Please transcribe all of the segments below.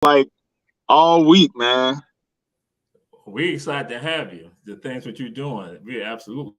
like all week, man. We're excited to have you. The things that you're doing, we absolutely.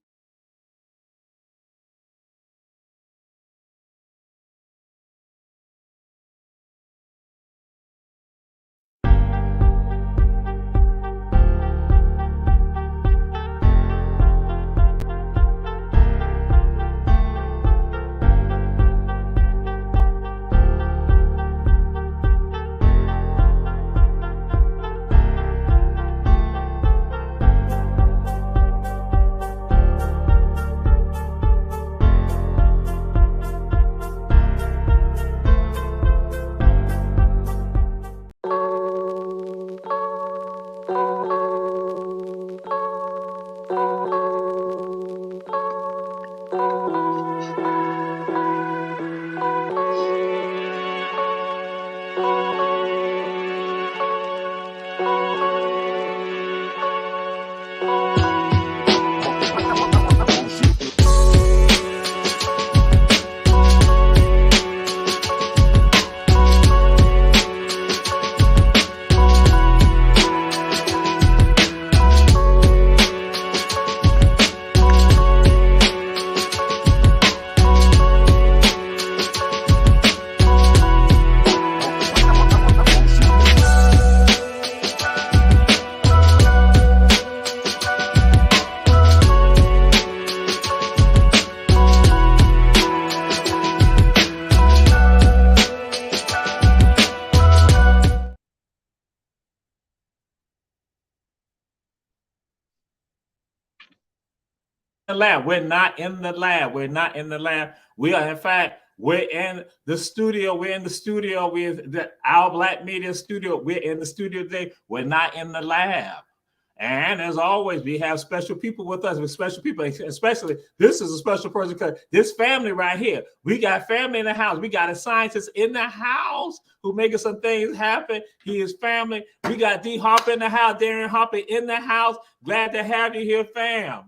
The lab. We're not in the lab. We're not in the lab. We are, in fact, we're in the studio. We're in the studio with our Black Media Studio. We're in the studio today. We're not in the lab. And as always, we have special people with us. With special people, especially this is a special person because this family right here. We got family in the house. We got a scientist in the house who making some things happen. He is family. We got D Harper in the house. Darien Harper in the house. Glad to have you here, fam.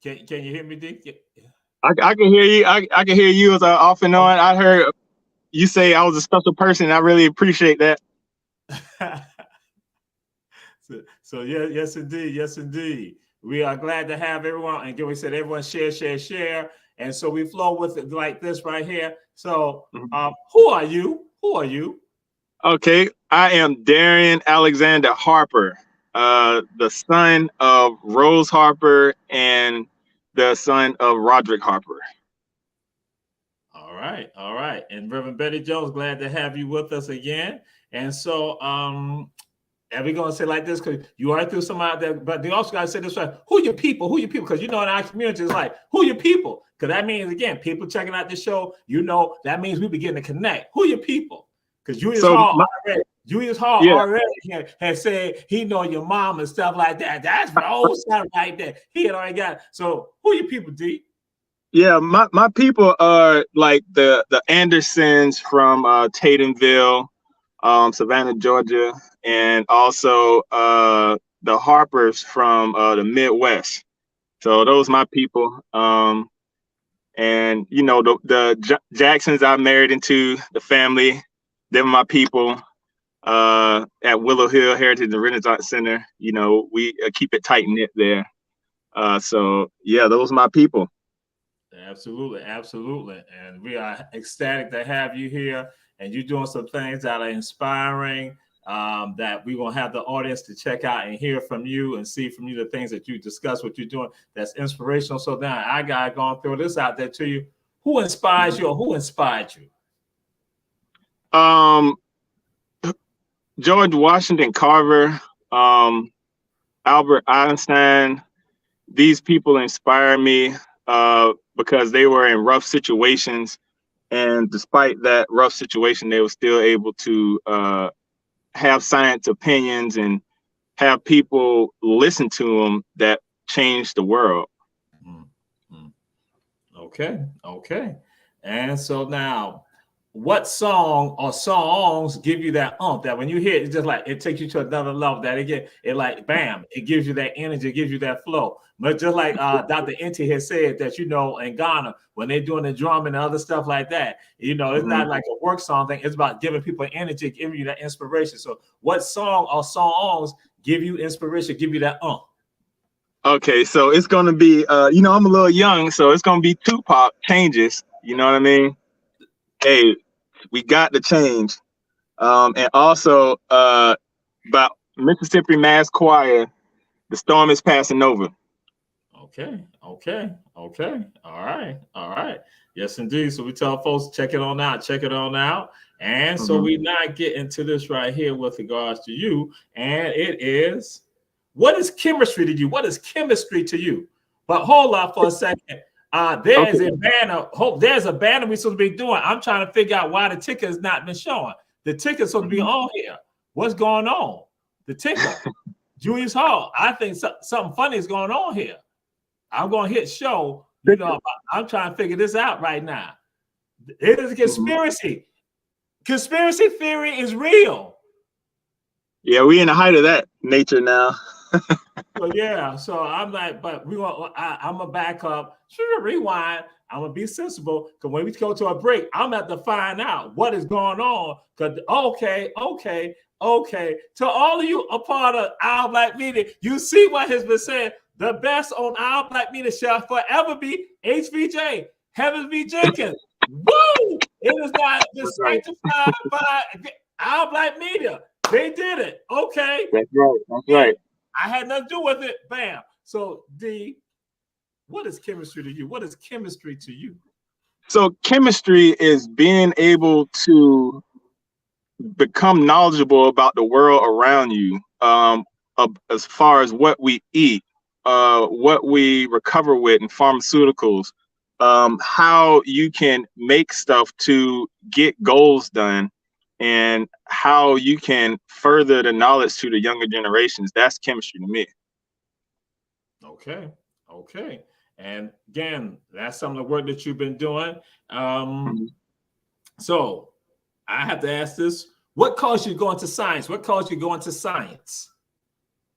Can you hear me, D? Yeah. I can hear you. I can hear you as off and on. I heard you say I was a special person. I really appreciate that. So yeah, yes indeed, yes indeed. We are glad to have everyone, and we said everyone share, and so we flow with it like this right here. So, who are you? Who are you? Okay, I am Darien Alexander Harper, the son of Rose Harper and the son of Roderick Harper. All right. And Reverend Betty Jones, glad to have you with us again. And so, and we're gonna say like this because you are through some out there, but they also gotta say this right. Who your people? Who your people? Because you know in our community is like, who your people? Because that means again, people checking out the show, you know, that means we begin to connect. Who your people? Because Julius Hall yeah, already had said he know your mom and stuff like that. That's Rose stuff right there. He had already got it. So who your people, D? yeah. My people are like the Andersons from Tatumville, Savannah, Georgia, and also the Harpers from the Midwest. So those my people. And you know the Jacksons I married into the family. They're my people. At Willow Hill Heritage and Renaissance Center, you know, we keep it tight knit there. So yeah, those are my people. Absolutely. And we are ecstatic to have you here. And you're doing some things that are inspiring, that we're going to have the audience to check out and hear from you and see from you the things that you discuss, what you're doing that's inspirational. So now I got to go and throw this out there to you. Who inspires you or who inspired you? Um, George Washington Carver, um, Albert Einstein, these people inspire me because they were in rough situations. And despite that rough situation, they were still able to have science opinions and have people listen to them that changed the world. Okay. And so now what song or songs give you that that when you hear it, it's just like it takes you to another level, that again, it like bam, it gives you that energy, it gives you that flow. But just like Dr. Inti has said that, you know, in Ghana, when they're doing the drum and other stuff like that, you know, it's not like a work song thing, it's about giving people energy, giving you that inspiration. So what song or songs give you inspiration, give you that Okay, so it's gonna be you know, I'm a little young, so it's gonna be Tupac Changes, you know what I mean? Hey, we got to change. And also about Mississippi Mass Choir, The Storm is Passing Over. Okay. All right. Yes, indeed. So we tell folks, check it on out. And so we now get into this right here with regards to you. And it is, what is chemistry to you? What is chemistry to you? But hold on for a second. There's a banner. There's a banner we're supposed to be doing. I'm trying to figure out why the ticker has not been showing. The ticker's supposed to be on here. What's going on? The ticker. Julius Hall. I think something funny is going on here. I'm going to hit show. You know, I'm trying to figure this out right now. It is a conspiracy. Conspiracy theory is real. Yeah, we in the height of that nature now. So yeah, so I'm like, but I'm gonna back up, rewind. I'm gonna be sensible, because when we go to a break, I'm gonna have to find out what is going on. Because okay. To all of you a part of Our Black Media, you see what has been said. The best on Our Black Media shall forever be HVJ, Heavens V. Jenkins. Woo! It is not just sanctified by Our Black Media. They did it. Okay. That's right. I had nothing to do with it. Bam. So D, what is chemistry to you? What is chemistry to you? So chemistry is being able to become knowledgeable about the world around you, as far as what we eat, what we recover with in pharmaceuticals, how you can make stuff to get goals done, and how you can further the knowledge to the younger generations. That's chemistry to me. Okay. And again, that's some of the work that you've been doing. So I have to ask this. What caused you to go into science?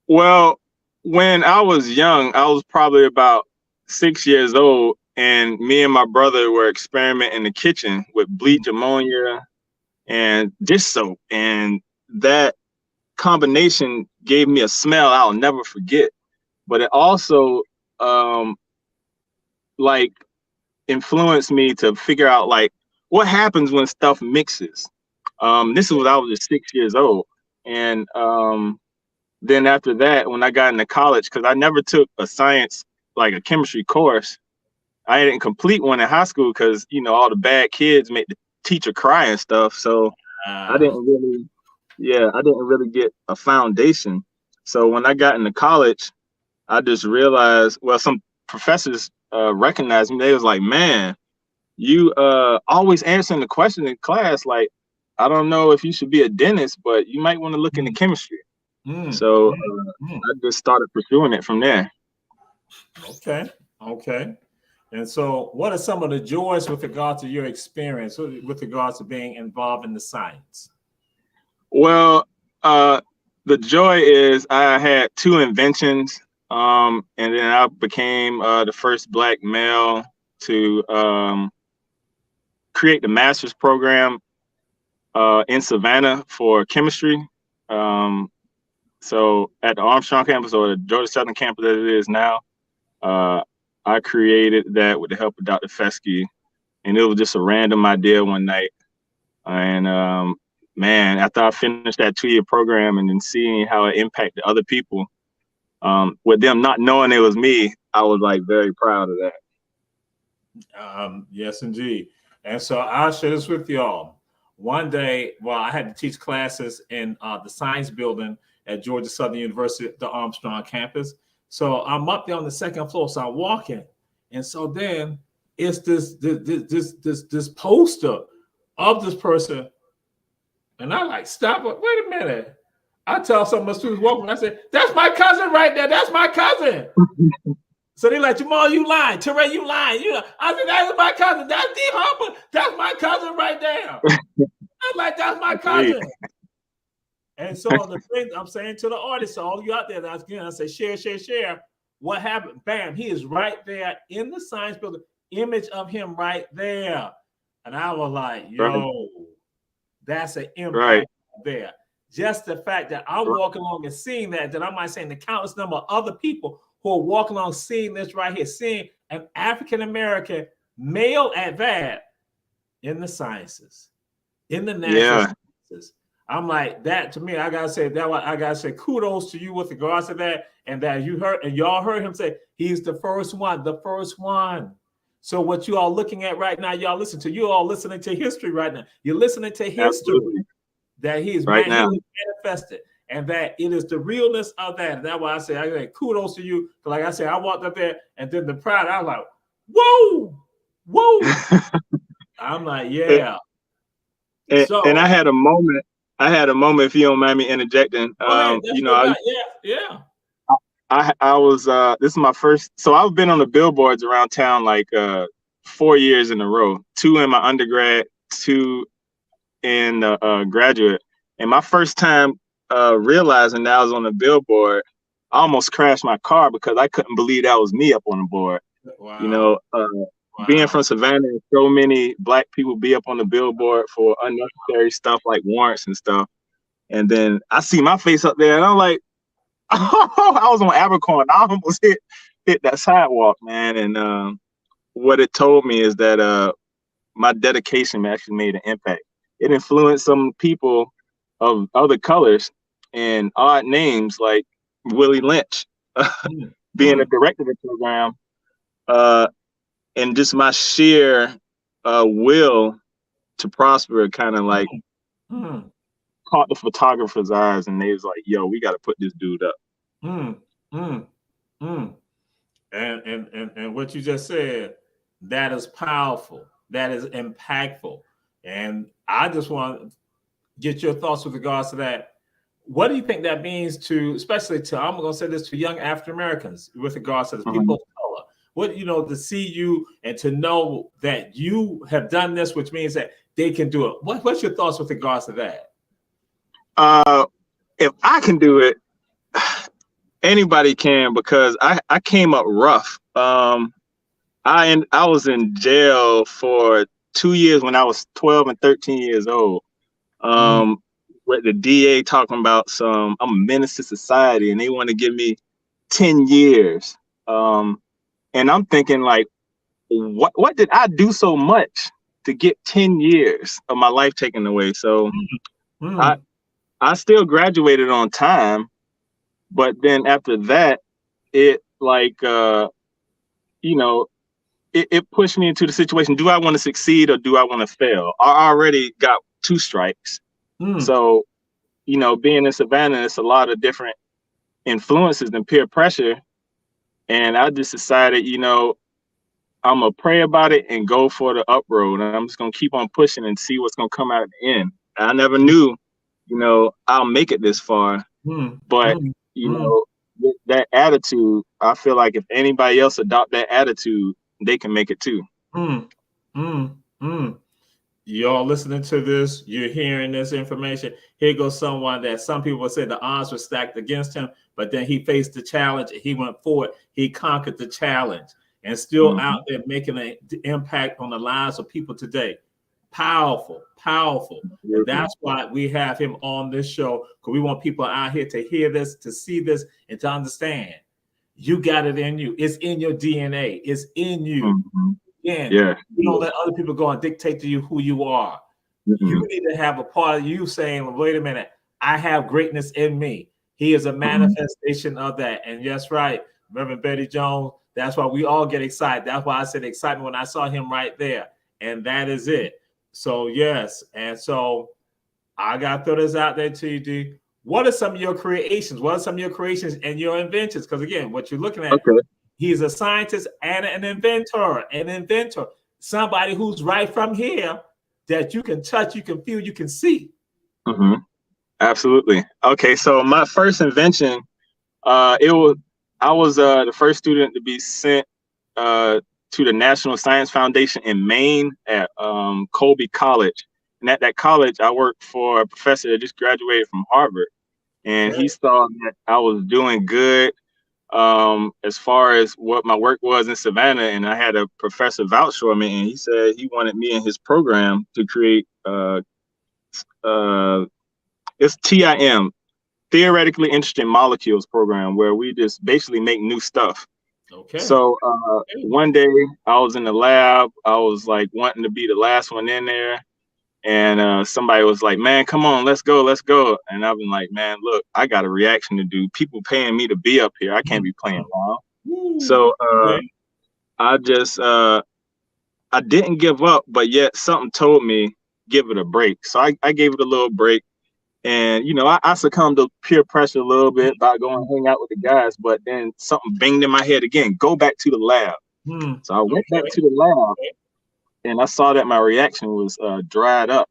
Well, when I was young, I was probably about 6 years old, and me and my brother were experimenting in the kitchen with bleach, ammonia, and dish soap, and that combination gave me a smell I'll never forget. But it also like influenced me to figure out like what happens when stuff mixes. This is when I was just 6 years old, and then after that, when I got into college, because I never took a science, like a chemistry course, I didn't complete one in high school because, you know, all the bad kids make the teacher cry and stuff. So I didn't really get a foundation. So when I got into college, I just realized, well, some professors recognized me. They was like, man, you always answering the question in class. Like, I don't know if you should be a dentist, but you might want to look into chemistry. So I just started pursuing it from there. Okay. And so what are some of the joys with regard to your experience with regards to being involved in the science? Well, the joy is I had 2 inventions, and then I became the first Black male to create the master's program in Savannah for chemistry. So at the Armstrong campus, or the Georgia Southern campus as it is now, I created that with the help of Dr. Fesky, and it was just a random idea one night. And man, after I finished that 2-year program and then seeing how it impacted other people, with them not knowing it was me, I was like very proud of that. Yes, indeed. And so I'll share this with y'all. One day, I had to teach classes in the science building at Georgia Southern University, the Armstrong campus. So I'm up there on the 2nd floor. So I'm walking, and so then it's this poster of this person, and I like stop. Wait a minute! I tell some of my students walking. I said, "That's my cousin right there. That's my cousin." So they like, Jamal, you lying. Teray, you lying. I said, that's my cousin. That's D. Harper. That's my cousin right there. I'm like, that's my cousin. And so the thing I'm saying to the audience, so all you out there, I say, share. What happened? Bam, he is right there in the science building, image of him right there. And I was like, yo, that's an impact there. Just the fact that I'm walking along and seeing that I might say the countless number of other people who are walking along seeing this right here, seeing an African-American male at that in the sciences, in the natural sciences. I'm like, that to me, I gotta say kudos to you with regards to that, and that you heard and y'all heard him say he's the first one. So what you all looking at right now, y'all listening to history right now. You're listening to history. Absolutely. That he's manifested, and that it is the realness of that. And that's why I say kudos to you. Because like I said, I walked up there, and then the crowd, I was like, whoa. I'm like, yeah. And I had a moment. If you don't mind me interjecting. I was this is my first. So I've been on the billboards around town like 4 years in a row. 2 in my undergrad, 2 in graduate. And my first time realizing that I was on the billboard, I almost crashed my car because I couldn't believe that was me up on the board. Wow. Being from Savannah, so many Black people be up on the billboard for unnecessary stuff like warrants and stuff. And then I see my face up there, and I'm like, oh, I was on Abercorn. I almost hit that sidewalk, man. And what it told me is that my dedication actually made an impact. It influenced some people of other colors and odd names like Willie Lynch being a director of the program. And just my sheer will to prosper kind of like caught the photographer's eyes, and they was like, yo, we got to put this dude up. And what you just said, that is powerful. That is impactful. And I just want to get your thoughts with regards to that. What do you think that means to, especially to, I'm going to say this to young African Americans with regards to the people of color? What, to see you and to know that you have done this, which means that they can do it. What's your thoughts with regards to that? If I can do it, anybody can, because I came up rough. I was in jail for 2 years when I was 12 and 13 years old. With the DA talking about I'm a menace to society, and they want to give me 10 years. And I'm thinking, like, what did I do so much to get 10 years of my life taken away? So I still graduated on time, but then after that, it it pushed me into the situation. Do I want to succeed or do I want to fail? I already got 2 strikes. So, being in Savannah, it's a lot of different influences and peer pressure. And I just decided, I'm going to pray about it and go for the up road. And I'm just going to keep on pushing and see what's going to come out at the end. I never knew, I'll make it this far. But, with that attitude, I feel like if anybody else adopt that attitude, they can make it too. Y'all listening to this, you're hearing this information. Here goes someone that some people would say the odds were stacked against him, but then he faced the challenge and he went forward. He conquered the challenge and still out there making an impact on the lives of people today. Powerful. And that's why we have him on this show, because we want people out here to hear this, to see this, and to understand. You got it in you. It's in your DNA. It's in you. Again, you don't let other people go and dictate to you who you are. You need to have a part of you saying, wait a minute, I have greatness in me. He is a manifestation of that. And yes, right, Reverend Betty Jones, that's why we all get excited. That's why I said excitement when I saw him right there. And that is it. So, yes. And so I got to throw this out there to you, D. What are some of your creations? What are some of your creations and your inventions? Because, again, what you're looking at, he's a scientist and an inventor, somebody who's right from here that you can touch, you can feel, you can see. Absolutely. Okay, so my first invention, it I was the first student to be sent to the National Science Foundation in Maine at Colby College. And at that college, I worked for a professor that just graduated from Harvard. And he saw that I was doing good as far as what my work was in Savannah. And I had a professor vouch for me, and he said he wanted me in his program to create it's TIM, Theoretically Interesting Molecules program, where we just basically make new stuff. Okay. So one day I was in the lab. I was like wanting to be the last one in there. And somebody was like, man, come on, let's go, let's go. And I've been like, man, look, I got a reaction to do. People paying me to be up here. I can't be playing around. So I just, I didn't give up, but yet something told me, give it a break. So I gave it a little break. And, you know, I succumbed to peer pressure a little bit by going hang out with the guys. But then something banged in my head again, go back to the lab. So I went back to the lab, and I saw that my reaction was dried up.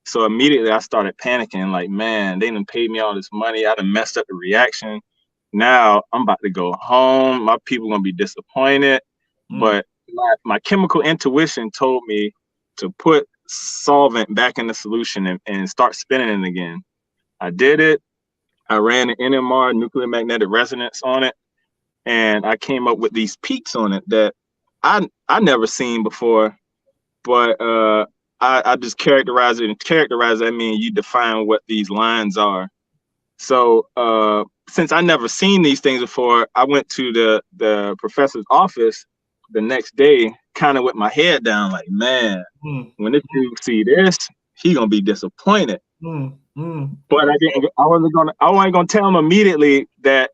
So immediately I started panicking, like, man, they done paid me all this money. I done messed up the reaction. Now I'm about to go home. My people gonna be disappointed. But my chemical intuition told me to put solvent back in the solution and start spinning it again. I did it. I ran an NMR, nuclear magnetic resonance, on it. And I came up with these peaks on it that I never seen before. But I just characterize it. And characterize, I mean, you define what these lines are. So since I never seen these things before, I went to the professor's office the next day, kind of with my head down, like, man, when this dude see this, he gonna be disappointed. But I wasn't gonna tell him immediately that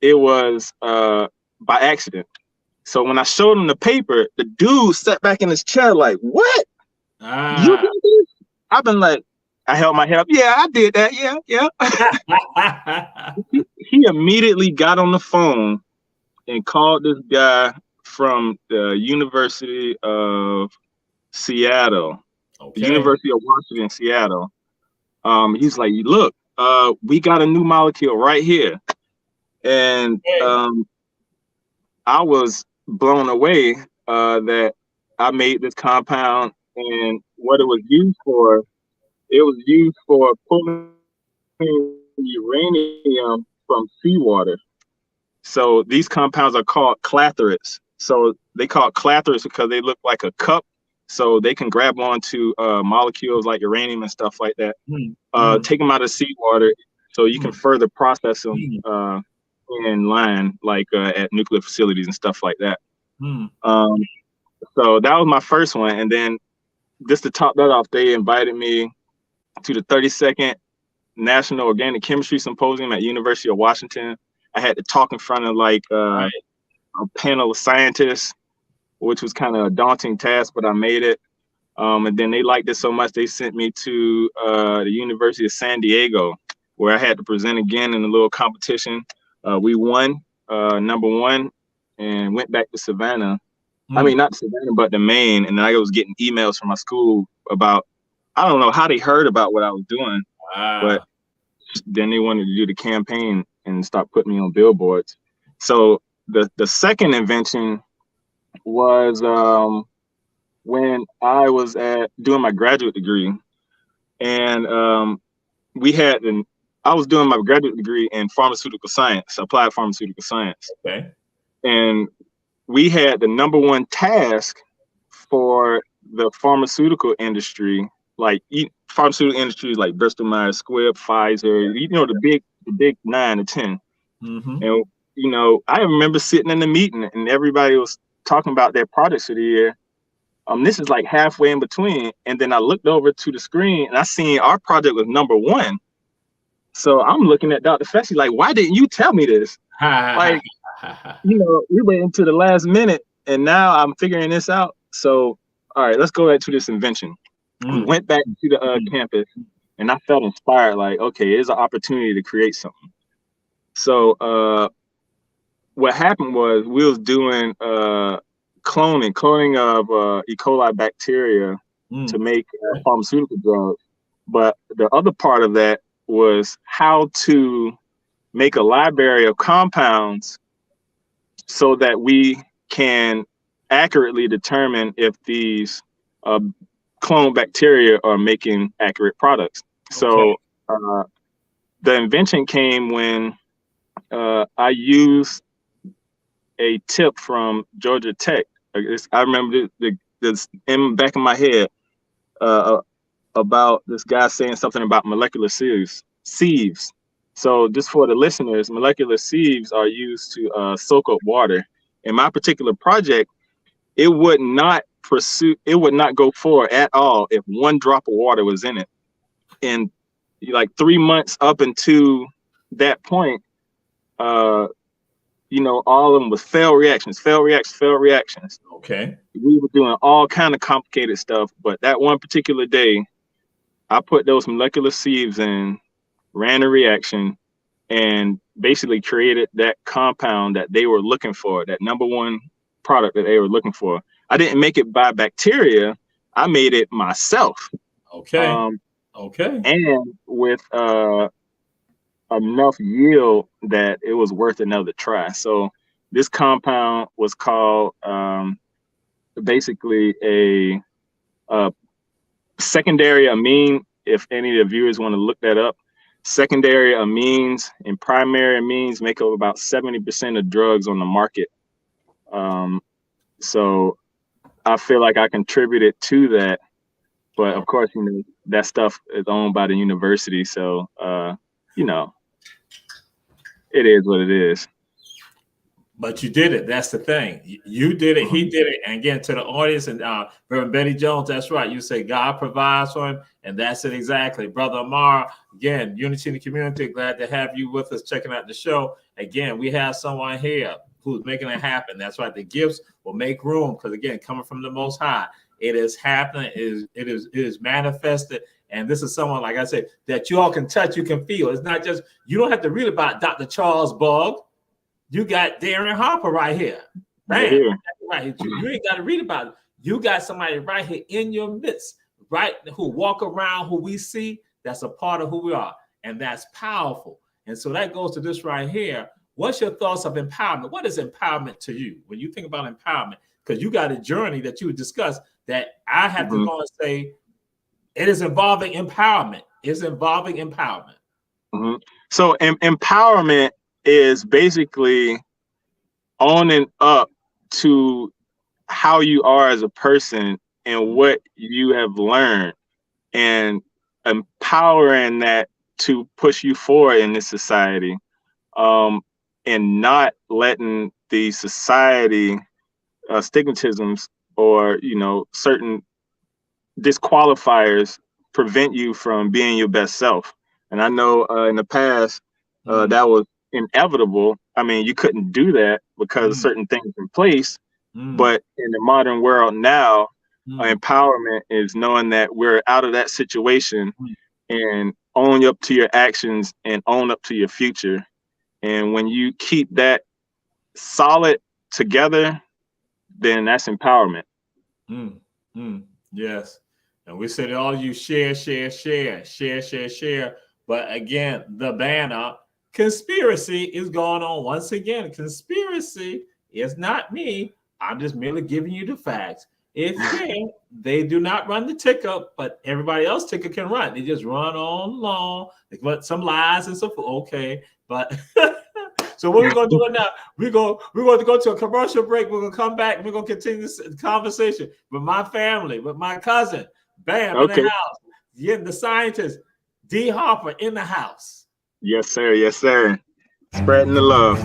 it was by accident. So when I showed him the paper, the dude sat back in his chair like, what? You did this? I've been like, I held my head up. Yeah, I did that. Yeah. He immediately got on the phone and called this guy from the University of Seattle, the University of Washington, Seattle. He's like, look, we got a new molecule right here. And I was blown away that I made this compound, and what it was used for, pulling uranium from seawater. So these compounds are called clathrates. So they call it clathrates because they look like a cup. So they can grab onto molecules like uranium and stuff like that. Take them out of seawater so you can further process them in line, like at nuclear facilities and stuff like that. So that was my first one. And then just to top that off, they invited me to the 32nd National Organic Chemistry Symposium at University of Washington. I had to talk in front of like a panel of scientists, which was kind of a daunting task, but I made it. And then they liked it so much, they sent me to the University of San Diego, where I had to present again in a little competition. We won #1 and went back to Savannah. I mean, not Savannah, but to Maine. And I was getting emails from my school about, I don't know how they heard about what I was doing, but then they wanted to do the campaign and start putting me on billboards. So the second invention was when I was doing my graduate degree, and I was doing my graduate degree in pharmaceutical science, applied pharmaceutical science. And we had the #1 task for the pharmaceutical industry, like pharmaceutical industries like Bristol Myers Squibb, Pfizer, you know, the big 9 to 10. And you know, I remember sitting in the meeting and everybody was talking about their projects for the year. This is like halfway in between, and then I looked over to the screen and I seen our project was #1. So I'm looking at Dr. Fessy like, why didn't you tell me this? Like, you know, we waited until the last minute, and now I'm figuring this out. So, all right, let's go back to this invention. We went back to the campus, and I felt inspired. Like, okay, there's an opportunity to create something. So, what happened was we was doing cloning of E. coli bacteria to make pharmaceutical drugs. But the other part of that was how to make a library of compounds so that we can accurately determine if these clone bacteria are making accurate products. So the invention came when I used a tip from Georgia Tech. I remember this in back of my head about this guy saying something about molecular sieves. So just for the listeners, molecular sieves are used to soak up water. In my particular project, it would not go forward at all if one drop of water was in it. And like 3 months up into that point, all of them was failed reactions. Okay. We were doing all kind of complicated stuff, but that one particular day, I put those molecular sieves in, ran a reaction, and basically created that compound that they were looking for, that number one product that they were looking for. I didn't make it by bacteria. I made it myself. Okay. And with enough yield that it was worth another try. So this compound was called basically a secondary amine. If any of the viewers want to look that up, secondary amines and primary amines make up about 70% of drugs on the market. So I feel like I contributed to that, but of course, that stuff is owned by the university. So, it is what it is. But you did it. That's the thing. You did it. He did it. And again, to the audience and Reverend Betty Jones, that's right. You say God provides for him, and that's it exactly. Brother Amar, again, Unity in the Community, glad to have you with us checking out the show. Again, we have someone here who's making it happen. That's right. The gifts will make room because, again, coming from the Most High, it is happening. It is manifested. And this is someone, like I said, that you all can touch, you can feel. It's not just, you don't have to read about Dr. Charles Bugg. You got Darien Harper right here. Bam. Right. You ain't got to read about it. You got somebody right here in your midst, right? Who walk around, who we see, that's a part of who we are. And that's powerful. And so that goes to this right here. What's your thoughts of empowerment? What is empowerment to you when you think about empowerment? Because you got a journey that you would discuss that I have to go and say, it is involving empowerment. It's involving empowerment. So empowerment is basically owning up to how you are as a person and what you have learned, and empowering that to push you forward in this society, and not letting the society stigmatisms or certain disqualifiers prevent you from being your best self. And I know in the past that was inevitable. I mean, you couldn't do that because of certain things in place. But in the modern world now, empowerment is knowing that we're out of that situation and own up to your actions and own up to your future. And when you keep that solid together, then that's empowerment. Yes. And we said all you share. But again, the banner conspiracy is going on once again. Conspiracy is not me. I'm just merely giving you the facts. They do not run the ticker, but everybody else ticker can run. They just run on long. They put some lies and so forth. Okay, but so what we're gonna do now? We're going to go to a commercial break. We're gonna come back and we're gonna continue this conversation with my family, with my cousin, Bam, in the house. Yeah, the scientist, D. Harper in the house. Yes, sir. Yes, sir. Spreading the love.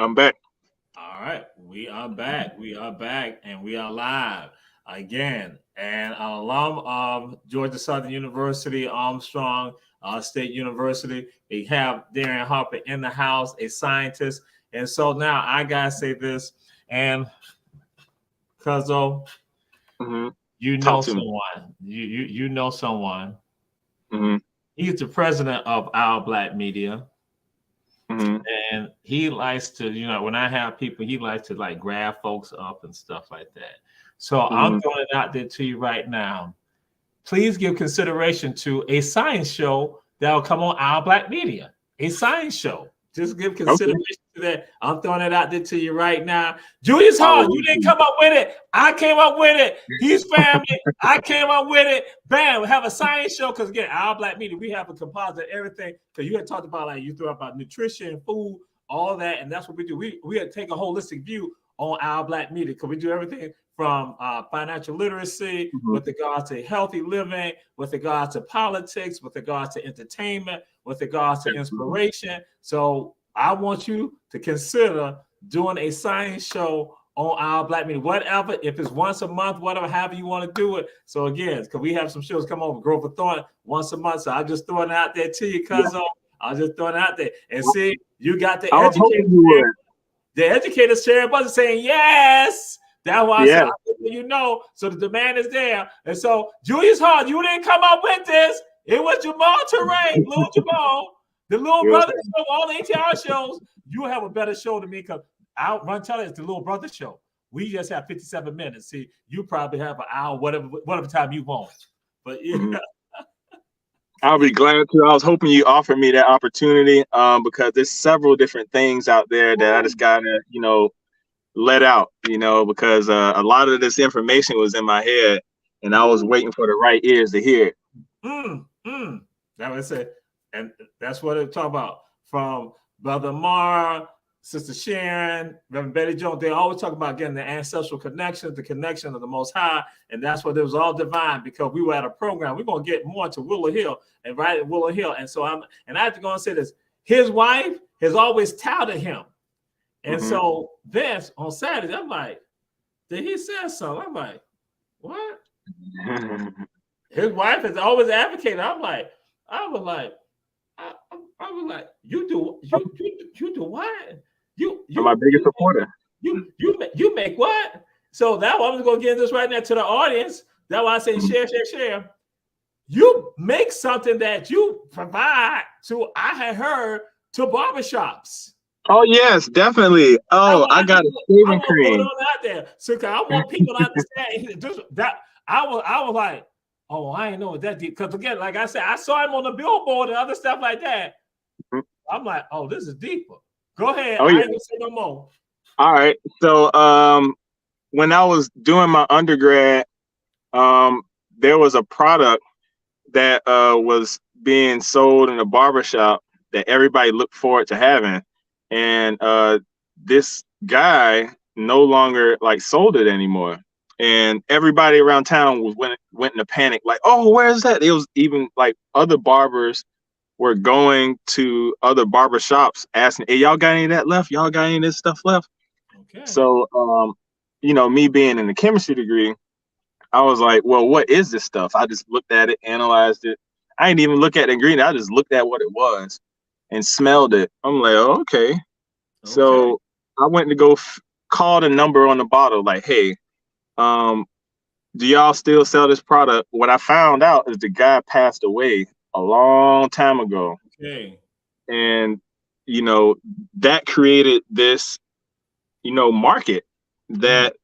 I'm back. All right, we are back. We are back, and we are live again. And an alum of Georgia Southern University, Armstrong State University, we have Darien Harper in the house, a scientist. And so now I gotta say this, and Cuzzo, Mm-hmm. you Talk know to me. someone, you know someone. Mm-hmm. He's the president of Our Black Media. Mm-hmm. And he likes to, when I have people, he likes to like grab folks up and stuff like that. So I'm Mm-hmm. throwing it out there to you right now. Please give consideration to a science show that will come on Our Black Media. A science show. Just give Okay. consideration to that. I'm throwing it out there to you right now. Julius I Hall, will you didn't listen. come up with it. I came up with it. He's family. I came up with it. Bam, we have a science show because again, Our Black Media, we have a composite of everything. Because you had talked about like you threw about nutrition, food, all that, and that's what we do. We had to take a holistic view on Our Black Media because we do everything from financial literacy, Mm-hmm. with regards to healthy living, with regards to politics, with regards to entertainment, with regards to inspiration. So I want you to consider doing a science show on Our Black Media, whatever, if it's once a month, whatever, however you want to do it. So again, because we have some shows come over, Growth of Thought, once a month. So I just throwing it out there to you, cuz I was just throwing it out there. And see, you got the I was hoping you would. the educators sharing buzzer saying yes. That's why I said, Yeah. so the demand is there. And so, Julius Hart, you didn't come up with this. It was Jamal Terrain, little Jamal, the little Yes, brother sir. show, all the ATR shows. You have a better show than me because I'll run tell it's the little brother show. We just have 57 minutes. See, you probably have an hour, whatever time you want. But yeah. Mhm. I'll be glad to. I was hoping you offered me that opportunity, because there's several different things out there that I just gotta, let out, because a lot of this information was in my head, and I was waiting for the right ears to hear it. That was it. And that's what it talk about. From Brother Mar, Sister Sharon, Reverend Betty Jones, they always talk about getting the ancestral connections, the connection of the Most High, and that's what it was all divine because we were at a program. We're gonna get more into Willow Hill and right at Willow Hill. And so I have to go and say this. His wife has always touted him. And so this on Saturday, I'm like, did he say something? I'm like, what? His wife has always advocated. I was like, you do what? I'm my biggest supporter. You make what? So that I'm gonna get this right now to the audience. That's why I say share. You make something that you provide to, I had heard, to barbershops. Oh yes, definitely. Oh, I got a shaving cream. Put it on out there. So I want people to understand just that I was like, oh, I ain't know what that deep. Because again, like I said, I saw him on the billboard and other stuff like that. I'm like, oh, this is deeper. Go ahead. Oh, I yeah. ain't gonna say no more. All right. So when I was doing my undergrad, there was a product that was being sold in a barbershop that everybody looked forward to having. And this guy no longer like sold it anymore. And everybody around town went in a panic, like, oh, where's that? It was even like other barbers were going to other barber shops asking, hey, y'all got any of that left? Y'all got any of this stuff left? Okay. So me being in the chemistry degree, I was like, well, what is this stuff? I just looked at it, analyzed it. I didn't even look at the ingredient. I just looked at what it was and smelled it. I'm like, oh, okay. So I went to go call the number on the bottle, like, hey, do y'all still sell this product? What I found out is the guy passed away a long time ago. Okay. And, that created this, market that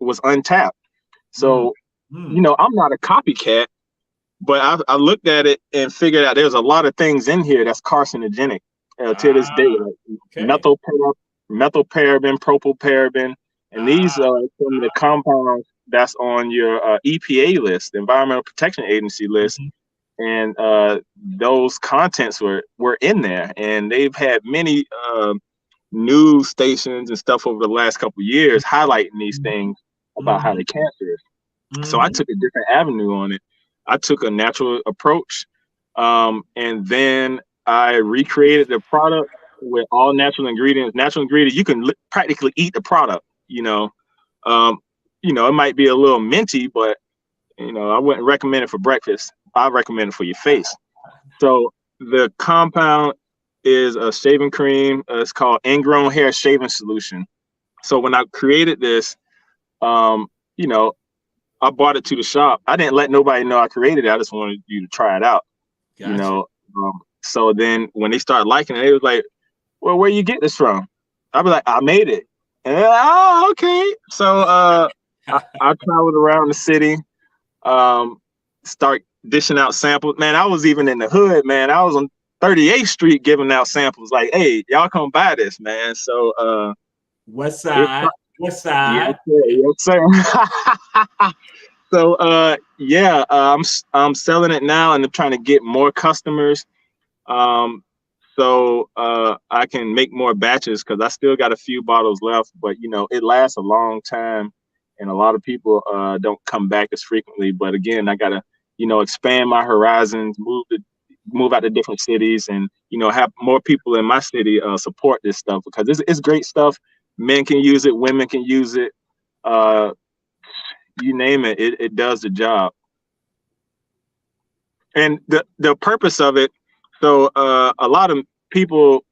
was untapped. So, I'm not a copycat, but I looked at it and figured out there's a lot of things in here that's carcinogenic to this day, like methylparaben, propylparaben, and these are some of the compounds that's on your EPA list, the Environmental Protection Agency list. And those contents were in there, and they've had many news stations and stuff over the last couple of years highlighting these things about how they're cancerous. So I took a different avenue on it. I took a natural approach, and then I recreated the product with all natural ingredients. Natural ingredients, you can practically eat the product. Um, it might be a little minty, but I wouldn't recommend it for breakfast. I recommend it for your face. So the compound is a shaving cream. It's called ingrown hair shaving solution. So when I created this, um, you know, I bought it to the shop. I didn't let nobody know I created it. I just wanted you to try it out. You Gotcha. know. So then when they started liking it, they was like, "Well, where you get this from?" I'd be like, "I made it." And they're like, "Oh, okay." So I traveled around the city, start dishing out samples. Man, I was even in the hood, man. I was on 38th Street giving out samples like, "Hey, y'all come buy this, man." So West it, side, west yes, side. sir, yes, sir. So yeah, I'm selling it now and I'm trying to get more customers. Um, so I can make more batches because I still got a few bottles left, but it lasts a long time, and a lot of people don't come back as frequently. But again, I gotta expand my horizons, move out to different cities, and have more people in my city support this stuff because it's great stuff. Men can use it, women can use it. Uh, you name it, it does the job. And the purpose of it. So a lot of people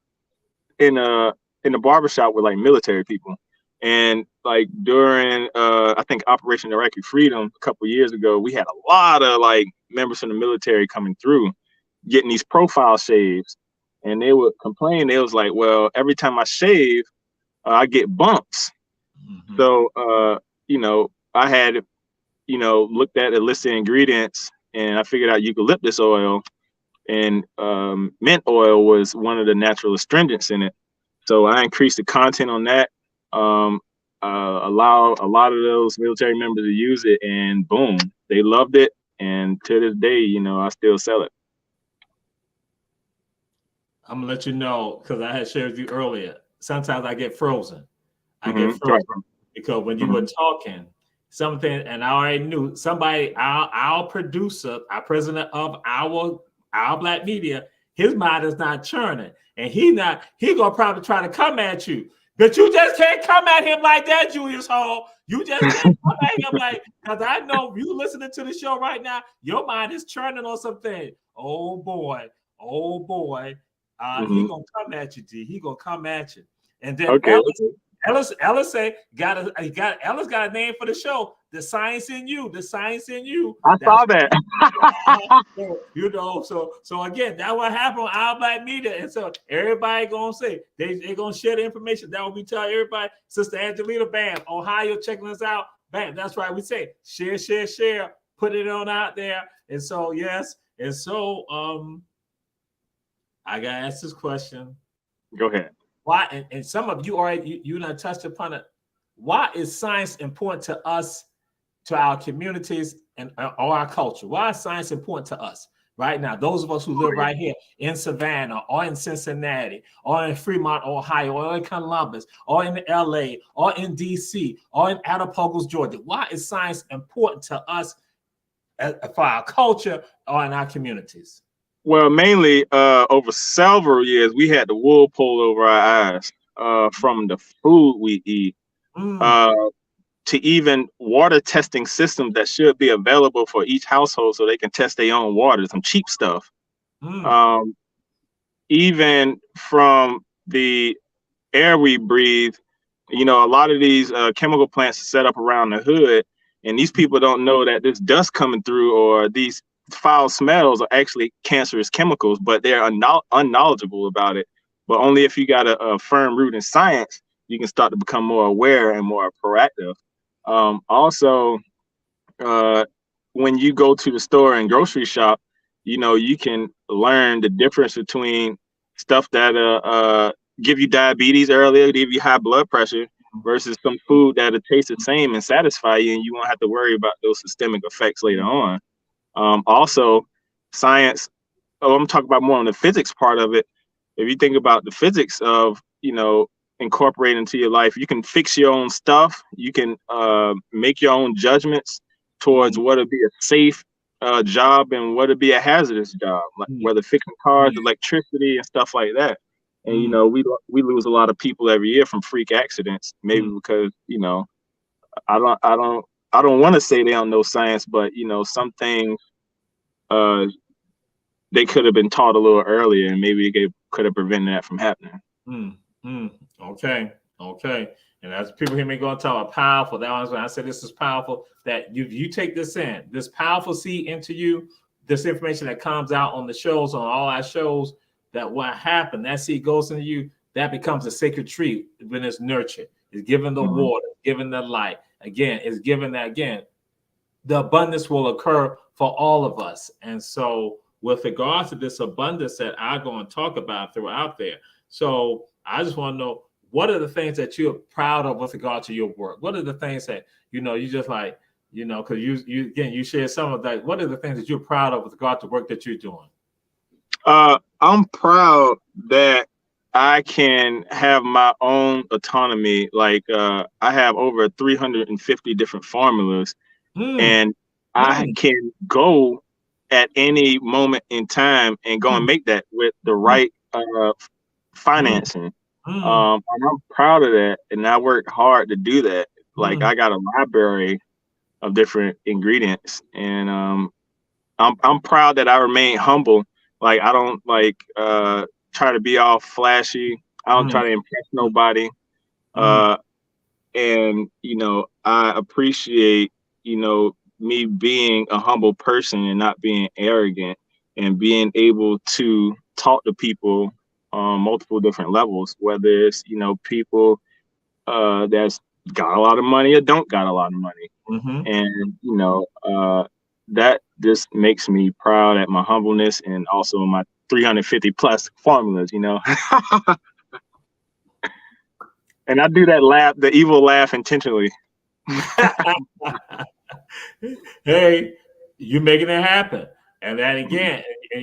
in the barbershop were like military people, and like during I think Operation Iraqi Freedom a couple years ago, we had a lot of like members from the military coming through, getting these profile shaves, and they would complain. They was like, "Well, every time I shave, I get bumps." Mm-hmm. So I had looked at the list of ingredients, and I figured out eucalyptus oil and mint oil was one of the natural astringents in it. So I increased the content on that. Um, allow a lot of those military members to use it, and boom, they loved it. And to this day, I still sell it. I'm gonna let you know because I had shared with you earlier. Sometimes I get frozen. I get Mm-hmm. Right. frozen because when you Mm-hmm. were talking something, and I already knew somebody, our producer, our president of our Black Media, his mind is not churning, and he gonna probably try to come at you, but you just can't come at him like that, Julius Hall. You just can't come at him like, because I know you listening to the show right now, your mind is churning on something. Oh boy, oh boy, he Mm-hmm. gonna come at you, D. He gonna come at you, and then Okay. Ellis say Ellis got a name for the show. The science in you. The science in you. I That's saw that. so again, that what happened on our Black Media, and so everybody gonna say they gonna share the information. That will be tell everybody. Sister Angelina, bam, Ohio checking us out, bam. That's right. We say share, share, share. Put it on out there, and so yes, and so I gotta ask this question. Go ahead. Why? And some of you already you not touched upon it. Why is science important to us, to our communities, and or our culture? Why is science important to us right now? Those of us who live right here in Savannah, or in Cincinnati, or in Fremont, Ohio, or in Columbus, or in LA, or in DC, or in Attapulgos, Georgia. Why is science important to us for our culture or in our communities? Well, mainly over several years, we had the wool pulled over our eyes from the food we eat. Uh, to even water testing systems that should be available for each household so they can test their own water, some cheap stuff. Um, even from the air we breathe, a lot of these chemical plants are set up around the hood, and these people don't know that this dust coming through or these foul smells are actually cancerous chemicals, but they're unknowledgeable about it. But only if you got a firm root in science, you can start to become more aware and more proactive. Also, uh, when you go to the store and grocery shop, you can learn the difference between stuff that give you diabetes earlier, give you high blood pressure, versus some food that'll taste the same and satisfy you, and you won't have to worry about those systemic effects later on. Also, science. Oh, I'm talking about more on the physics part of it. If you think about the physics of incorporating into your life, you can fix your own stuff. You can make your own judgments towards what would be a safe job and what would be a hazardous job, like whether fixing cars, electricity, and stuff like that. And we lose a lot of people every year from freak accidents. Maybe because I don't want to say they don't know science, but some things uh they could have been taught a little earlier, and maybe they could have prevented that from happening. Okay. And as people hear me going to talk about powerful, that was when I said this is powerful. That you take this in, this powerful seed into you, this information that comes out on the shows, on all our shows, that what happened, that seed goes into you, that becomes a sacred tree when it's nurtured. It's given the water, given the light. Again, it's given that again. The abundance will occur for all of us. And so with regards to this abundance that I'm going to talk about throughout there. So I just want to know, what are the things that you're proud of with regard to your work? What are the things that, you just like, because you share some of that. What are the things that you're proud of with regard to work that you're doing? I'm proud that I can have my own autonomy. Like I have over 350 different formulas, and I can go at any moment in time and go and make that with the right financing. And I'm proud of that, and I worked hard to do that. Like I got a library of different ingredients, and I'm proud that I remain humble. Like I don't try to be all flashy. I don't try to impress nobody. And I appreciate me being a humble person and not being arrogant, and being able to talk to people on multiple different levels, whether it's people that's got a lot of money or don't got a lot of money. And that just makes me proud at my humbleness, and also my 350 plus formulas, and I do that laugh, the evil laugh, intentionally. Hey, you making it happen. And then again,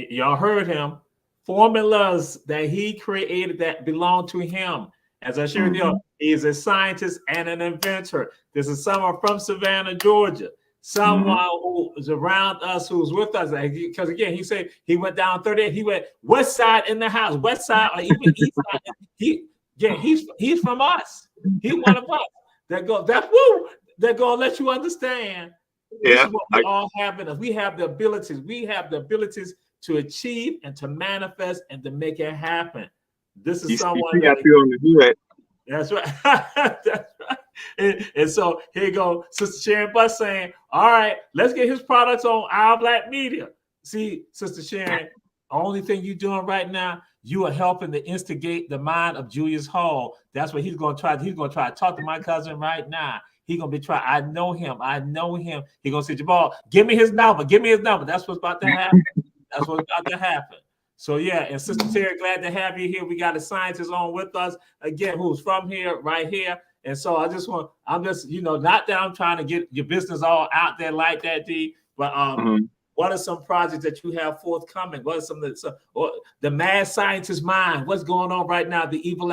y'all heard him. Formulas that he created that belong to him. As I shared with you, he's a scientist and an inventor. This is someone from Savannah, Georgia. Someone who is around us, who's with us. Because again, he said he went down 38. He went west side in the house, west side, or even east side. He's from us. He's one of us. They're gonna let you understand. This is what we all have in us. We have the abilities. We have the abilities to achieve and to manifest and to make it happen. This is someone that to do it. That's right. That's right. And so here you go, Sister Sharon Buss saying, all right, let's get his products on Our Black Media. See, Sister Sharon, the only thing you're doing right now, you are helping to instigate the mind of Julius Hall. That's what he's going to try. He's going to try to talk to my cousin right now. He's going to be trying. I know him. He's going to say, Jamal, give me his number. That's what's about to happen. So yeah, and Sister Terry, glad to have you here. We got a scientist on with us again, who's from here, right here. And so I'm just not that I'm trying to get your business all out there like that, D, but what are some projects that you have forthcoming? What are some of the mad scientist mind? What's going on right now? The evil.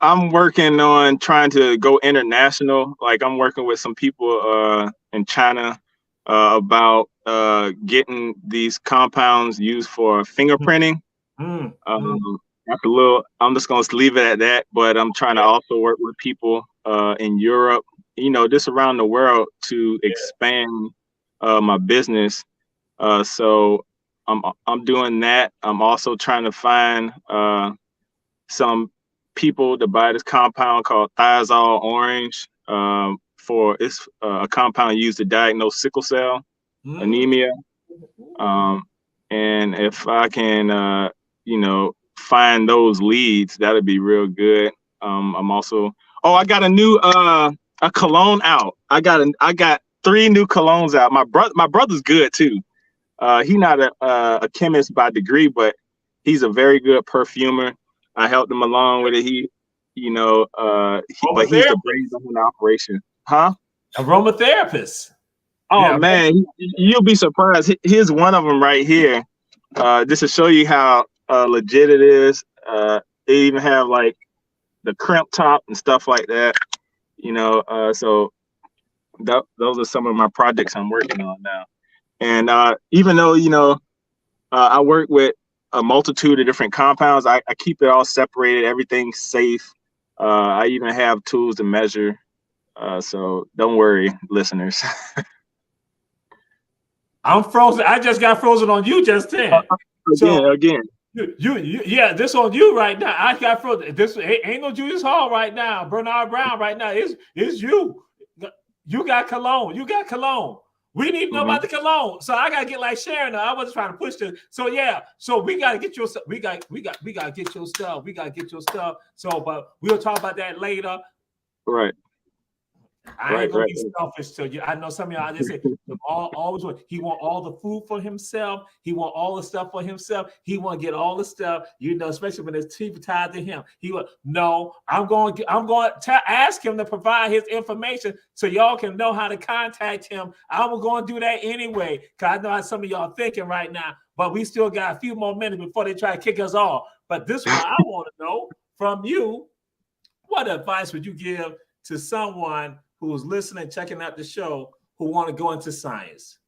I'm working on trying to go international. Like I'm working with some people in China about getting these compounds used for fingerprinting. That's I'm just gonna leave it at that. But I'm trying to also work with people in Europe, just around the world to expand my business. So I'm doing that. I'm also trying to find some people to buy this compound called thiazole orange. For it's a compound used to diagnose sickle cell anemia. And if I can, find those leads, that'd be real good. I'm also, I got a new a cologne out. I got 3 new colognes out. My brother's good too. He's not a chemist by degree, but he's a very good perfumer. I helped him along with it. But he's the brains on the operation. Huh? Aromatherapist. Oh yeah, man, you'll be surprised. Here's one of them right here. Just to show you how legit it is. They even have like the crimp top and stuff like that. So those are some of my projects I'm working on now. And even though I work with a multitude of different compounds. I keep it all separated. Everything's safe. I even have tools to measure. So don't worry, listeners. I'm frozen. I just got frozen on you just then. So again. Yeah, this on you right now. I got frozen. This ain't no Julius Hall right now. Bernard Brown right now. It's you. You got cologne. You got cologne. We need to know about the cologne. So I gotta get like Sharon. I wasn't trying to push this. So yeah. So we gotta get your stuff. We gotta get your stuff. We gotta get your stuff. So, but we'll talk about that later. Right. I ain't gonna be selfish to you. I know some of y'all just say always want. He want all the food for himself. He want all the stuff for himself. He want to get all the stuff, especially when there's people tied to him. He want no. I'm going to ask him to provide his information so y'all can know how to contact him. I'm going to do that anyway because I know how some of y'all thinking right now. But we still got a few more minutes before they try to kick us off. But this one I want to know from you: what advice would you give to someone who's listening, checking out the show, who want to go into science?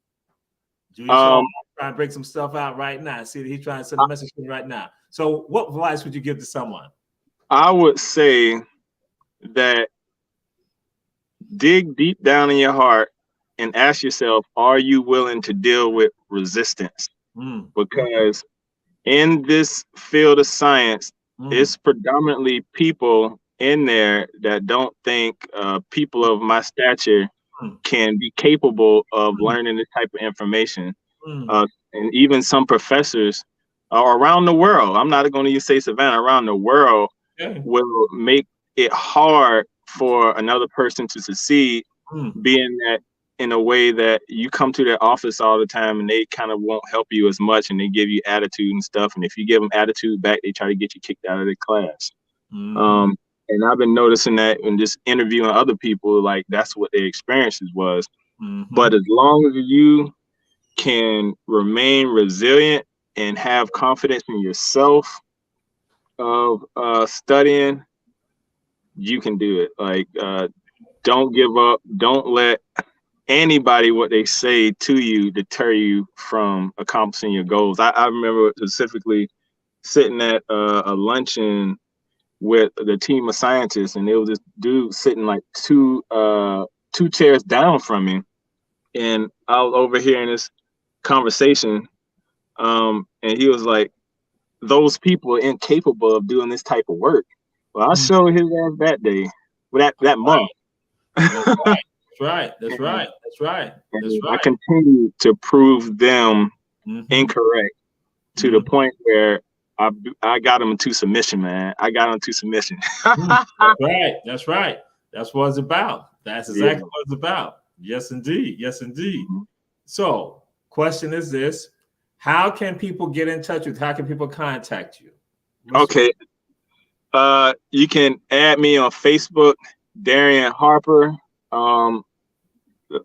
Trying to break some stuff out right now. See, he's trying to send a message to me right now. So what advice would you give to someone? I would say that dig deep down in your heart and ask yourself, are you willing to deal with resistance? Because in this field of science, it's predominantly people in there that don't think people of my stature can be capable of learning this type of information. And even some professors around the world, I'm not going to say Savannah, around the world will make it hard for another person to succeed, being that in a way that you come to their office all the time and they kind of won't help you as much and they give you attitude and stuff. And if you give them attitude back, they try to get you kicked out of the class. And I've been noticing that in just interviewing other people, like that's what their experiences was. But as long as you can remain resilient and have confidence in yourself of studying, you can do it. Like, don't give up. Don't let anybody, what they say to you, deter you from accomplishing your goals. I remember specifically sitting at a luncheon with the team of scientists, and there was this dude sitting like two chairs down from me, and I was overhearing this conversation, and he was like, "Those people are incapable of doing this type of work." Well, I showed his ass that day, that month. That's right. That's right. That's right. That's right. I continue to prove them incorrect to the point where I got them into submission, man. I got them to submission. That's right. That's right. That's what it's about. That's exactly what it's about. Yes, indeed. Yes, indeed. So, question is this: how can people get in touch with? How can people contact you? Okay. You can add me on Facebook, Darien Harper. I'm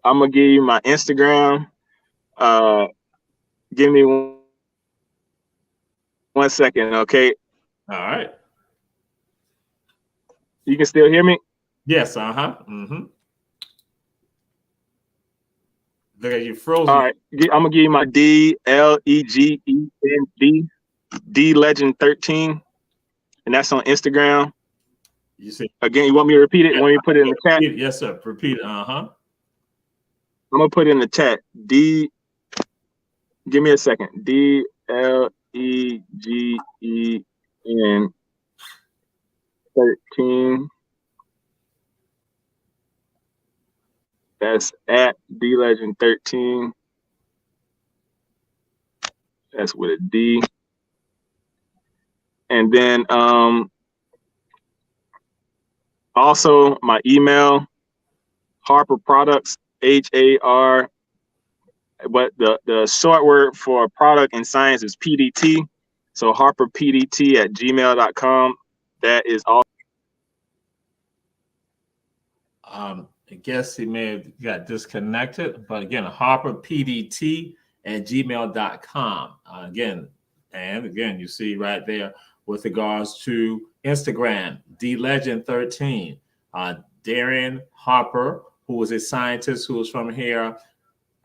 gonna give you my Instagram. Give me 1 second, okay? All right. You can still hear me? Yes. Look at you frozen. All right. I'm gonna give you my DLEGEND DLegend13, and that's on Instagram. You see again? You want me to repeat it? You want me to put it in the chat? Yes, sir. Repeat it. I'm gonna put it in the chat. Give me a second. DLEGEN13. That's at DLegend13. That's with a D. And then also my email, Harper Products, HAR. But the short word for product in science is PDT. So harperpdt@gmail.com. That is all. I guess he may have got disconnected, but again, harperpdt@gmail.com. Again, you see right there with regards to Instagram, DLegend13, Darien Harper, who was a scientist who was from here,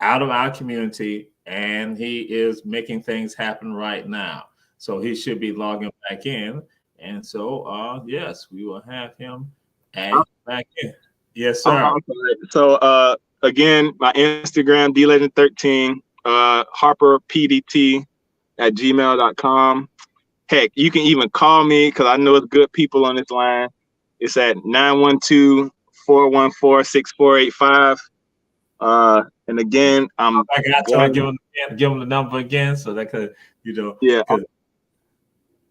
out of our community, and he is making things happen right now. So he should be logging back in. And so, yes, we will have him add back in. Yes, I'm sir. sorry. So again, my Instagram, dlegend13, Harper PDT at gmail.com. Heck, you can even call me because I know it's good people on this line. It's at 912-414-6485. And again, I'm I got to going. give him the number again so that could, you know, Yeah, because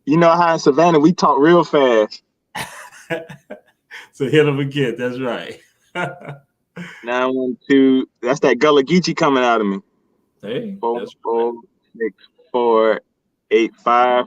you know how in Savannah we talk real fast. so hit him again. That's right. 912. That's that Gullah Geechee coming out of me. Hey, Four that's right. four 6485.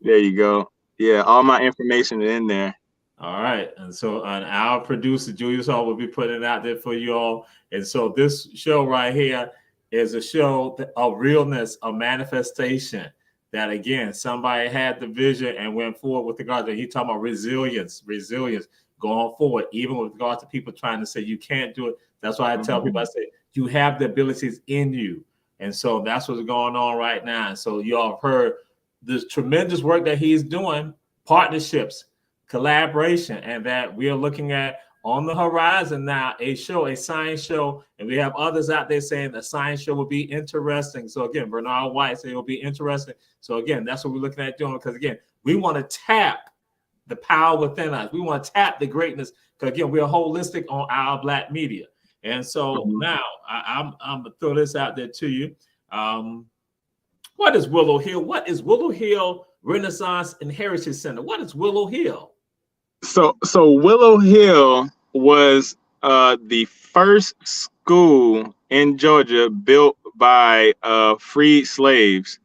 There you go. Yeah, all my information is in there. All right. And so our producer, Julius Hall, will be putting it out there for you all. And so this show right here is a show of realness, of manifestation. That again, somebody had the vision and went forward with regard to, he talking about resilience going forward, even with regard to people trying to say you can't do it. That's why I tell people, I say, you have the abilities in you. And so that's what's going on right now. And so you all have heard this tremendous work that he's doing, partnerships, collaboration, and that we are looking at on the horizon now a science show, and we have others out there saying the science show will be interesting. So again, Bernard White said it will be interesting. So again, that's what we're looking at doing, because again, we want to tap the power within us. We want to tap the greatness, because again, we're holistic on our Black media. And so now I'm gonna throw this out there to you. What is Willow Hill? What is Willow Hill Renaissance and Heritage Center? What is Willow Hill? So Willow Hill was the first school in Georgia built by freed slaves.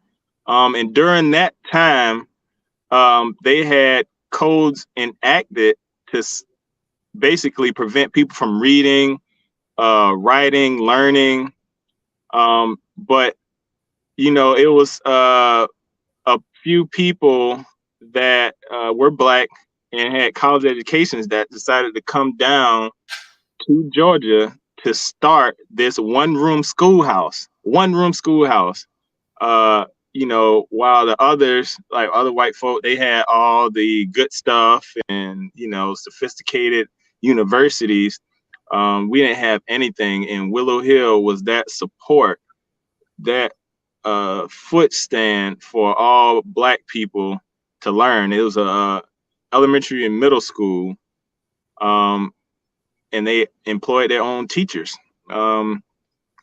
And during that time, they had codes enacted to basically prevent people from reading, writing, learning. But, you know, it was a few people that were Black and had college educations that decided to come down to Georgia to start this one-room schoolhouse. You know, while the others, like other white folk, they had all the good stuff and, you know, sophisticated universities. We didn't have anything, and Willow Hill was that support, that foot stand for all Black people to learn. It was a elementary and middle school, and they employed their own teachers, and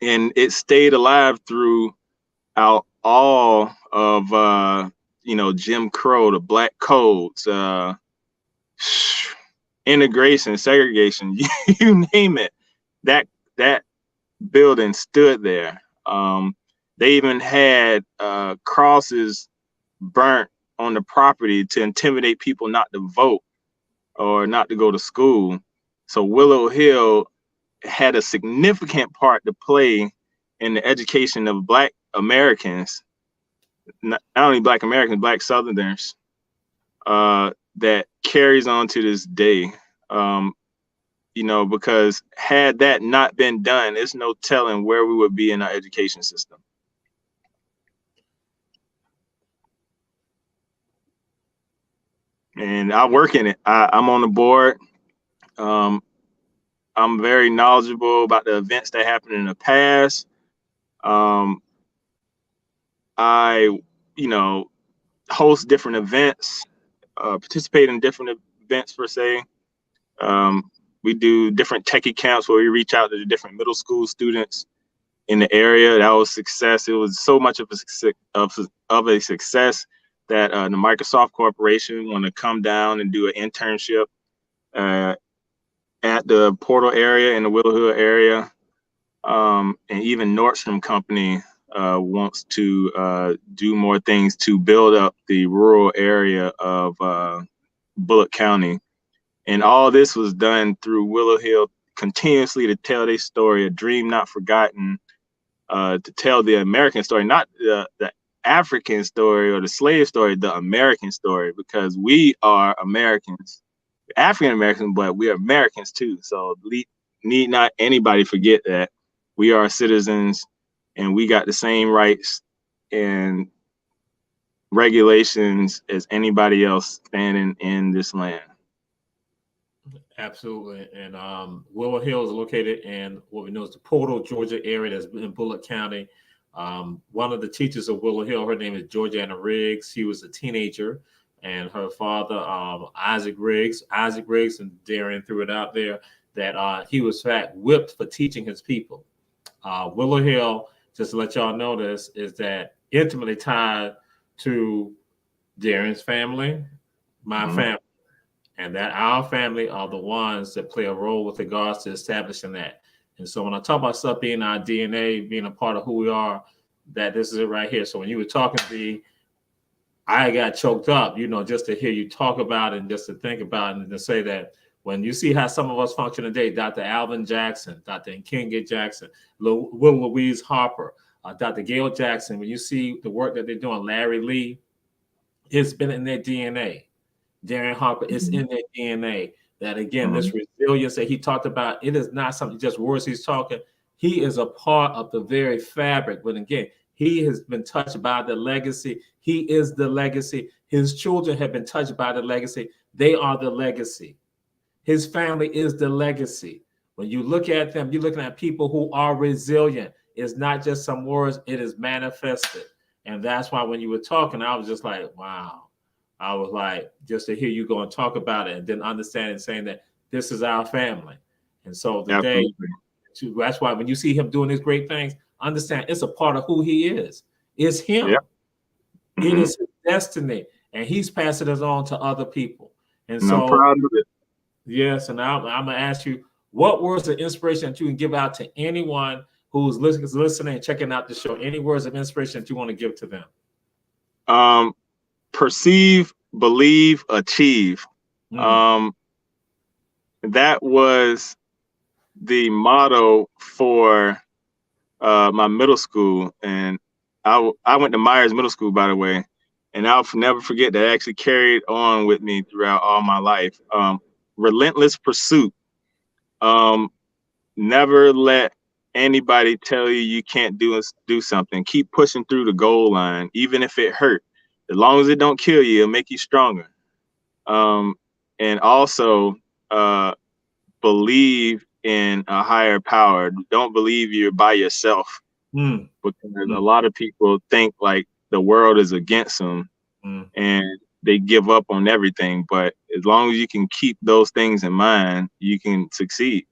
it stayed alive throughout all of you know, Jim Crow, the Black codes, integration, segregation, you name it. That building stood there. They even had crosses burnt on the property to intimidate people not to vote or not to go to school. So Willow Hill had a significant part to play in the education of Black Americans, not only Black Americans, Black Southerners, that carries on to this day. You know, because had that not been done, there's no telling where we would be in our education system. And I work in it. I'm on the board. I'm very knowledgeable about the events that happened in the past. I, you know, host different events, participate in different events per se. We do different techie camps where we reach out to the different middle school students in the area. That was success. It was so much of a success that the Microsoft Corporation want to come down and do an internship at the Portal area in the Willow Hill area. And even Nordstrom Company wants to do more things to build up the rural area of Bullock County. And all this was done through Willow Hill continuously to tell their story, a dream not forgotten, to tell the American story, not the African story or the slave story, the American story, because we are Americans, African Americans, but we are Americans too. So need not anybody forget that. we are citizens, and we got the same rights and regulations as anybody else standing in this land. Absolutely. And Willow Hill is located in what we know is the Portal, Georgia area. That's in Bullock County. One of the teachers of Willow Hill, her name is Georgiana Riggs. She was a teenager, and her father, Isaac Riggs, and Darien threw it out there that he was in fact whipped for teaching his people. Willow Hill, just to let y'all know this, is that intimately tied to Darien's family, my family. And that our family are the ones that play a role with regards to establishing that. And so when I talk about stuff being our DNA, being a part of who we are, that this is it right here. So when you were talking to me, I got choked up, just to hear you talk about it and just to think about it and to say that when you see how some of us function today, Dr. Alvin Jackson, Dr. Nkenga Jackson, Will Louise Harper, Dr. Gail Jackson, when you see the work that they're doing, Larry Lee, it's been in their DNA. Darien Harper, it's in their DNA that, again, this resilience that he talked about, it is not something just words he's talking. He is a part of the very fabric. But again, he has been touched by the legacy. He is the legacy. His children have been touched by the legacy. They are the legacy. His family is the legacy. When you look at them, you're looking at people who are resilient. It's not just some words, it is manifested. And that's why when you were talking, I was just like, wow. I was like, just to hear you go and talk about it and then understand and saying that this is our family. And so today, that's why when you see him doing these great things, understand it's a part of who he is. It's him. Yep. It is his destiny. And he's passing it on to other people. And so, I'm proud of it. Yes. And I'm going to ask you, what words of inspiration that you can give out to anyone who's listening and checking out the show? Any words of inspiration that you want to give to them? Perceive, believe, achieve. That was the motto for my middle school. And I went to Myers Middle School, by the way, and I'll never forget that actually carried on with me throughout all my life. Relentless pursuit. Never let anybody tell you can't do something. Keep pushing through the goal line, even if it hurt. As long as it don't kill you, it'll make you stronger. And also believe in a higher power. Don't believe you're by yourself, because a lot of people think like the world is against them and they give up on everything. But as long as you can keep those things in mind, you can succeed.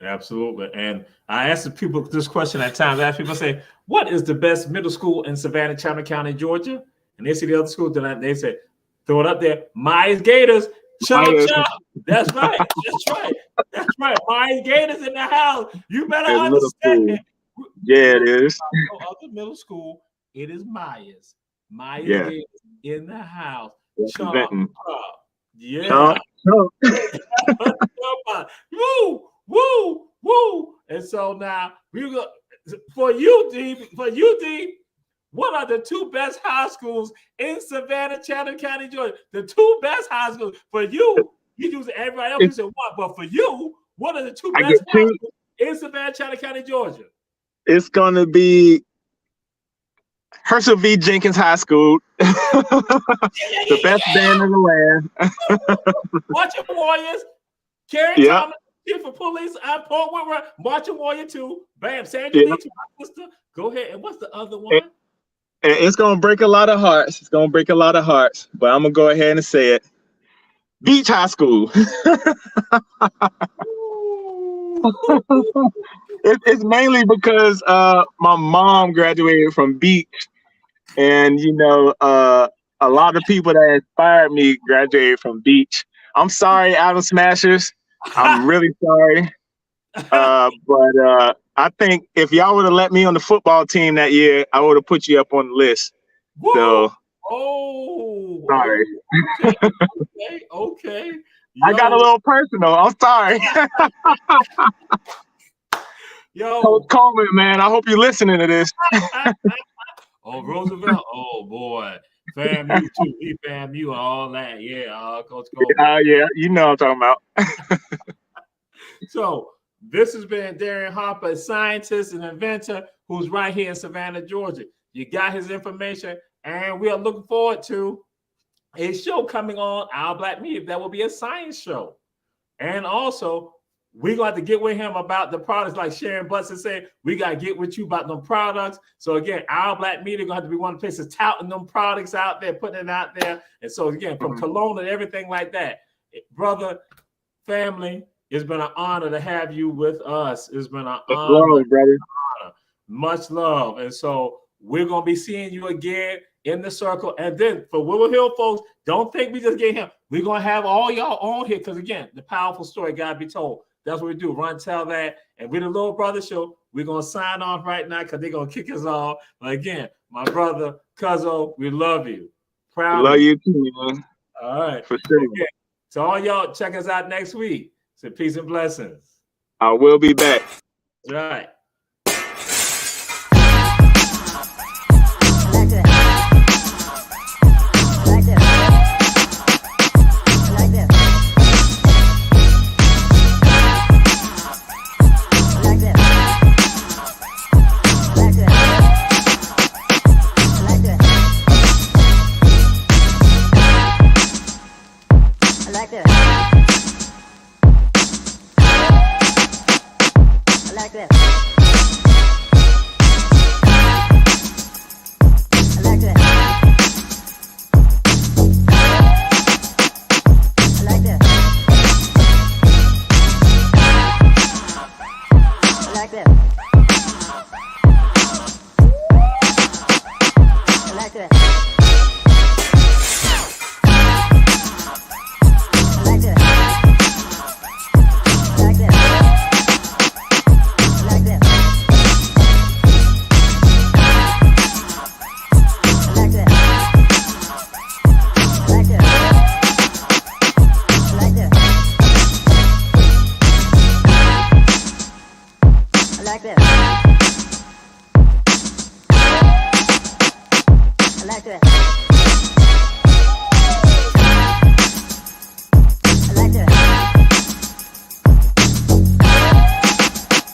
Absolutely. And I ask the people this question at times. I ask people, say, what is the best middle school in Savannah, Chandler County, Georgia? And they see the other school, then they say, throw it up there. Myers Gators. Chop. That's right. That's right. Myers Gators in the house. You better understand. Yeah, it is. No other middle school. It is Myers. Gators in the house. Chop. Yeah. Woo. And so now we go for you, D. What are the two best high schools in Savannah, Chandler County, Georgia? The two best high schools for you. You use everybody else. You said what? But for you, what are the two best high schools in Savannah, Chandler County, Georgia? It's gonna be Herschel V. Jenkins High School, the best band in the land. Marching Warriors, Kerry Thomas, Chief of Police, Port Whitworth, Marching Warrior 2, bam, Sandra Lee, my sister. Go ahead. And what's the other one? And it's gonna break a lot of hearts. But I'm gonna go ahead and say it. Beach High School. It's mainly because my mom graduated from Beach, and a lot of people that inspired me graduated from Beach. I'm sorry, Adam Smashers. I'm really sorry. But I think if y'all would have let me on the football team that year, I would have put you up on the list. Woo! So, sorry. Okay. I got a little personal. I'm sorry. Yo, Coach Coleman, man, I hope you're listening to this. Oh, Roosevelt. Oh boy, FAMU too. He FAMU and all that. Yeah, Coach Coleman. Yeah, you know what I'm talking about. So This has been Darien Harper, a scientist and inventor who's right here in Savannah, Georgia. You got his information, and we are looking forward to a show coming on Our Black Media. That will be a science show. And also, we're going to have to get with him about the products, like Sharon Butson said. We got to get with you about them products. So again, Our Black Media going to have to be one of the places touting them products out there, putting it out there. And so again, from cologne and everything like that, brother, family, it's been an honor to have you with us. It's been an honor, brother. Much love. And so we're going to be seeing you again in the circle. And then for Willow Hill folks, don't think we just get him. We're going to have all y'all on here because, again, the powerful story got to be told. That's what we do. Run, tell that. And with the Little Brother Show, we're going to sign off right now because they're going to kick us off. But again, my brother, Cuzzo, we love you. Proud love you too, man. All right. For sure. Again, so all y'all, check us out next week. So peace and blessings. I will be back. All right. I like that.